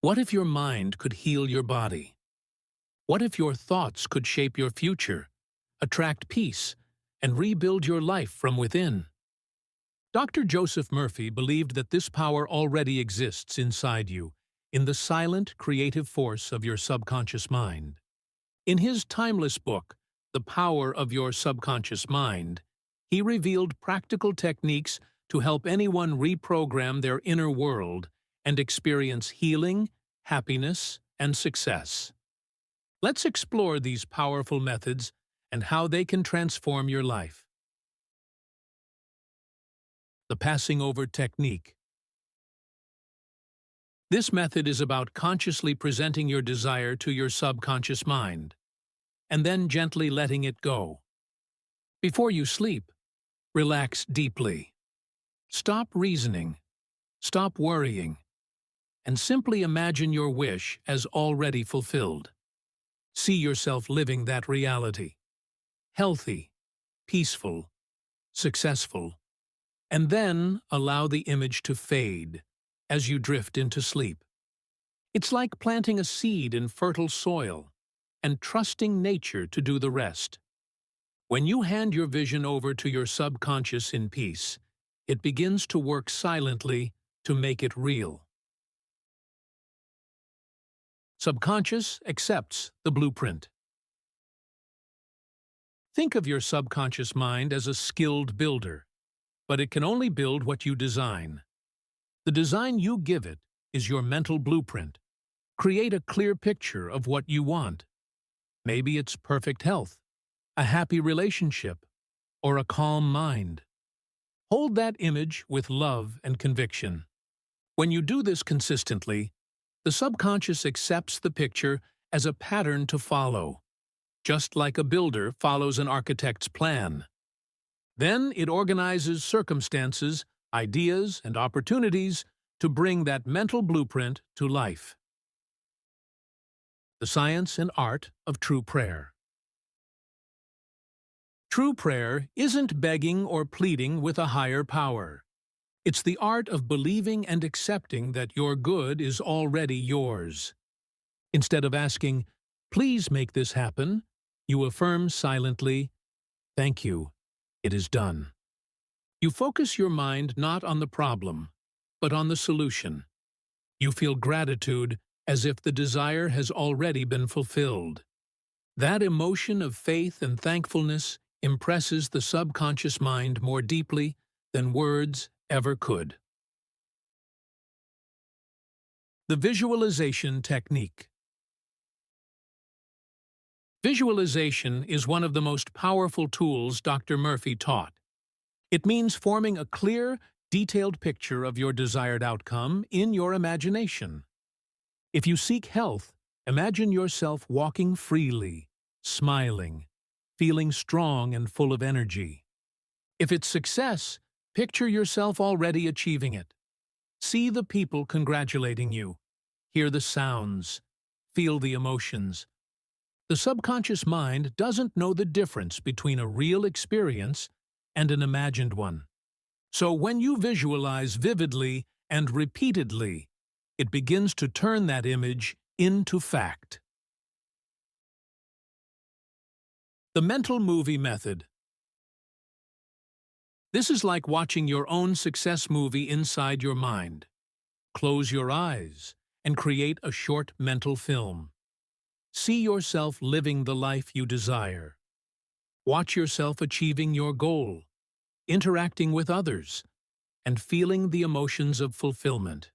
What if your mind could heal your body? What if your thoughts could shape your future, attract peace, and rebuild your life from within? Dr. Joseph Murphy believed that this power already exists inside you, in the silent, creative force of your subconscious mind. In his timeless book, The Power of Your Subconscious Mind, he revealed practical techniques to help anyone reprogram their inner world and experience healing, happiness, and success. Let's explore these powerful methods and how they can transform your life. The passing over technique. This method is about consciously presenting your desire to your subconscious mind, and then gently letting it go. Before you sleep, relax deeply. Stop reasoning, stop worrying, and simply imagine your wish as already fulfilled. See yourself living that reality. Healthy, peaceful, successful. And then allow the image to fade as you drift into sleep. It's like planting a seed in fertile soil and trusting nature to do the rest. When you hand your vision over to your subconscious in peace, it begins to work silently to make it real. Subconscious accepts the blueprint. Think of your subconscious mind as a skilled builder, but it can only build what you design. The design you give it is your mental blueprint. Create a clear picture of what you want. Maybe it's perfect health, a happy relationship, or a calm mind. Hold that image with love and conviction. When you do this consistently, the subconscious accepts the picture as a pattern to follow, just like a builder follows an architect's plan. Then it organizes circumstances, ideas, and opportunities to bring that mental blueprint to life. The science and art of true prayer. True prayer isn't begging or pleading with a higher power. It's the art of believing and accepting that your good is already yours. Instead of asking, "Please make this happen," you affirm silently, "Thank you. It is done." You focus your mind not on the problem, but on the solution. You feel gratitude as if the desire has already been fulfilled. That emotion of faith and thankfulness impresses the subconscious mind more deeply than words ever could. The visualization technique. Visualization is one of the most powerful tools Dr. Murphy taught. It means forming a clear, detailed picture of your desired outcome in your imagination. If you seek health, imagine yourself walking freely, smiling, feeling strong and full of energy. If it's success, picture yourself already achieving it. See the people congratulating you, hear the sounds, feel the emotions. The subconscious mind doesn't know the difference between a real experience and an imagined one. So when you visualize vividly and repeatedly, it begins to turn that image into fact. The mental movie method. This is like watching your own success movie inside your mind. Close your eyes and create a short mental film. See yourself living the life you desire. Watch yourself achieving your goal, interacting with others, and feeling the emotions of fulfillment.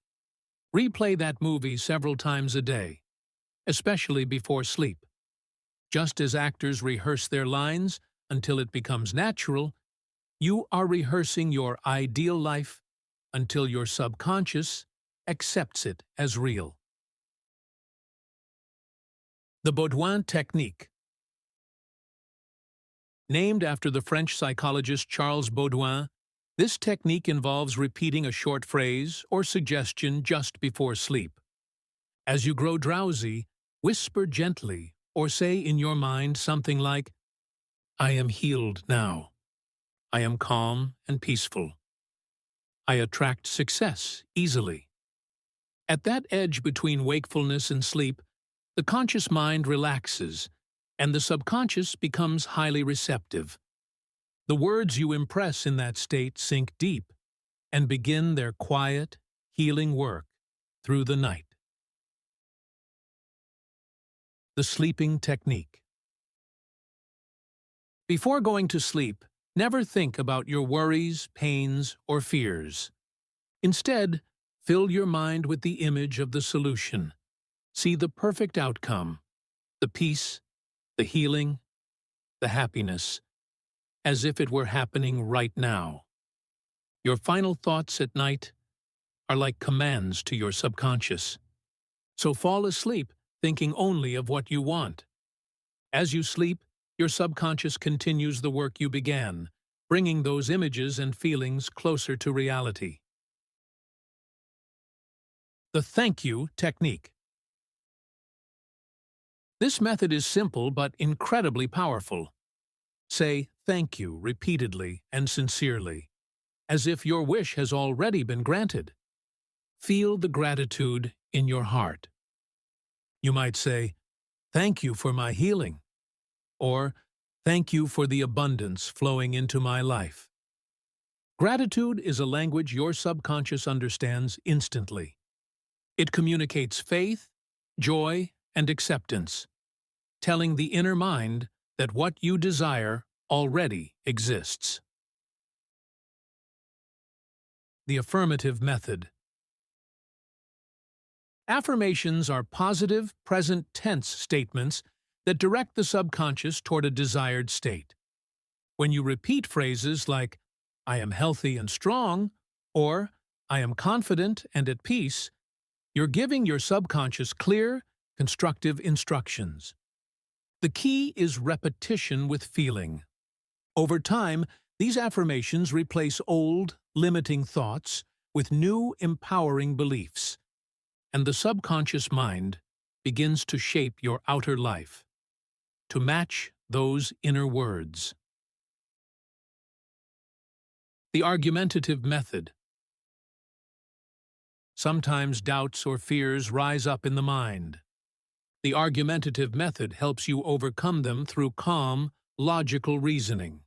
Replay that movie several times a day, especially before sleep. Just as actors rehearse their lines until it becomes natural, you are rehearsing your ideal life until your subconscious accepts it as real. The Baudouin technique. Named after the French psychologist Charles Baudouin, this technique involves repeating a short phrase or suggestion just before sleep. As you grow drowsy, whisper gently or say in your mind something like, "I am healed now. I am calm and peaceful. I attract success easily. At that edge between wakefulness and sleep, the conscious mind relaxes, and the subconscious becomes highly receptive. The words you impress in that state sink deep and begin their quiet, healing work through the night. The sleeping technique. Before going to sleep, never think about your worries, pains, or fears. Instead, fill your mind with the image of the solution. See the perfect outcome, the peace, the healing, the happiness, as if it were happening right now. Your final thoughts at night are like commands to your subconscious. So fall asleep thinking only of what you want. As you sleep, your subconscious continues the work you began, bringing those images and feelings closer to reality. The thank you technique. This method is simple but incredibly powerful. Say thank you repeatedly and sincerely, as if your wish has already been granted. Feel the gratitude in your heart. You might say, "Thank you for my healing," or "Thank you for the abundance flowing into my life." Gratitude is a language your subconscious understands instantly. It communicates faith, joy, and acceptance, telling the inner mind that what you desire already exists. The affirmative method. Affirmations are positive, present tense statements that direct the subconscious toward a desired state. When you repeat phrases like, "I am healthy and strong," or "I am confident and at peace," you're giving your subconscious clear, constructive instructions. The key is repetition with feeling. Over time, these affirmations replace old, limiting thoughts with new, empowering beliefs, and the subconscious mind begins to shape your outer life, to match those inner words. The argumentative method. Sometimes doubts or fears rise up in the mind. The argumentative method helps you overcome them through calm, logical reasoning.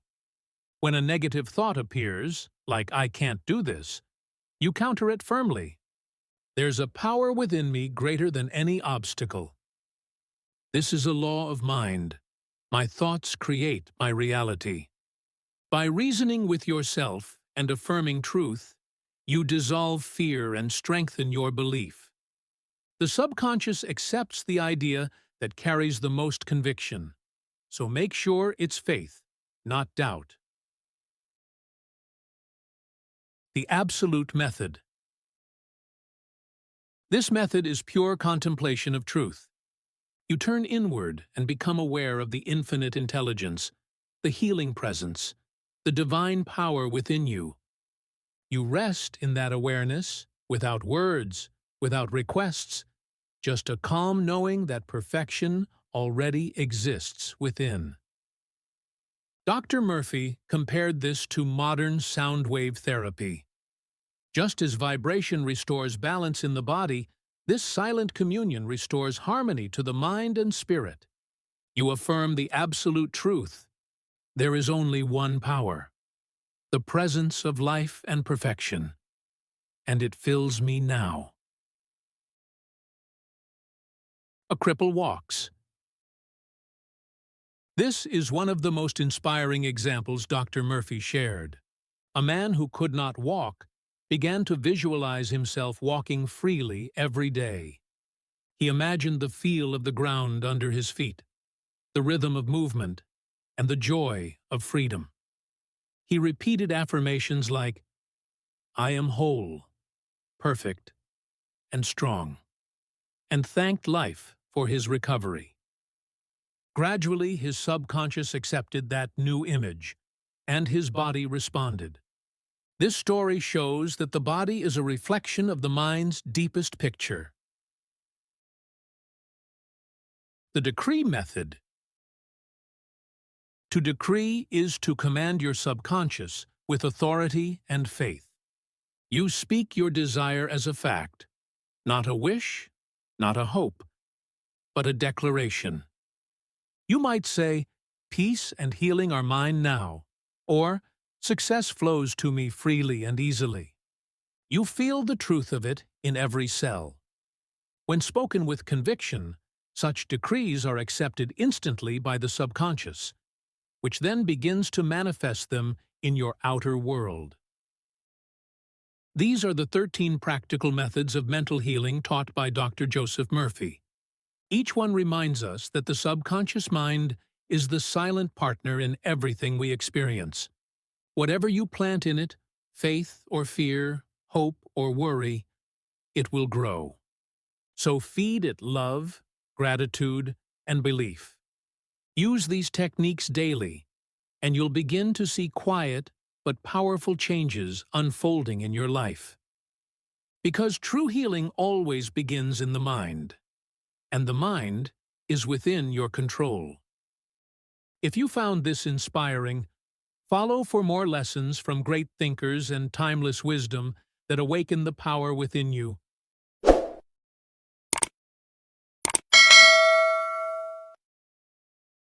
When a negative thought appears, like "I can't do this," you counter it firmly. "There's a power within me greater than any obstacle. This is a law of mind. My thoughts create my reality." By reasoning with yourself and affirming truth, you dissolve fear and strengthen your belief. The subconscious accepts the idea that carries the most conviction, so make sure it's faith, not doubt. The absolute method. This method is pure contemplation of truth. You turn inward and become aware of the infinite intelligence, the healing presence, the divine power within you. You rest in that awareness, without words, without requests, just a calm knowing that perfection already exists within. Dr. Murphy compared this to modern sound wave therapy. Just as vibration restores balance in the body, this silent communion restores harmony to the mind and spirit. You affirm the absolute truth. There is only one power, the presence of life and perfection, and it fills me now. A cripple walks. This is one of the most inspiring examples Dr. Murphy shared. A man who could not walk began to visualize himself walking freely every day. He imagined the feel of the ground under his feet, the rhythm of movement, and the joy of freedom. He repeated affirmations like, "I am whole, perfect, and strong," and thanked life for his recovery. Gradually, his subconscious accepted that new image, and his body responded. This story shows that the body is a reflection of the mind's deepest picture. The decree method. To decree is to command your subconscious with authority and faith. You speak your desire as a fact, Not a wish, not a hope, but a declaration. You might say, "Peace and healing are mine now," or "Success flows to me freely and easily." You feel the truth of it in every cell. When spoken with conviction, such decrees are accepted instantly by the subconscious, which then begins to manifest them in your outer world. These are the 13 practical methods of mental healing taught by Dr. Joseph Murphy. Each one reminds us that the subconscious mind is the silent partner in everything we experience. Whatever you plant in it, faith or fear, hope or worry, it will grow. So feed it love, gratitude, and belief. Use these techniques daily, and you'll begin to see quiet but powerful changes unfolding in your life. Because true healing always begins in the mind, and the mind is within your control. If you found this inspiring, follow for more lessons from great thinkers and timeless wisdom that awaken the power within you.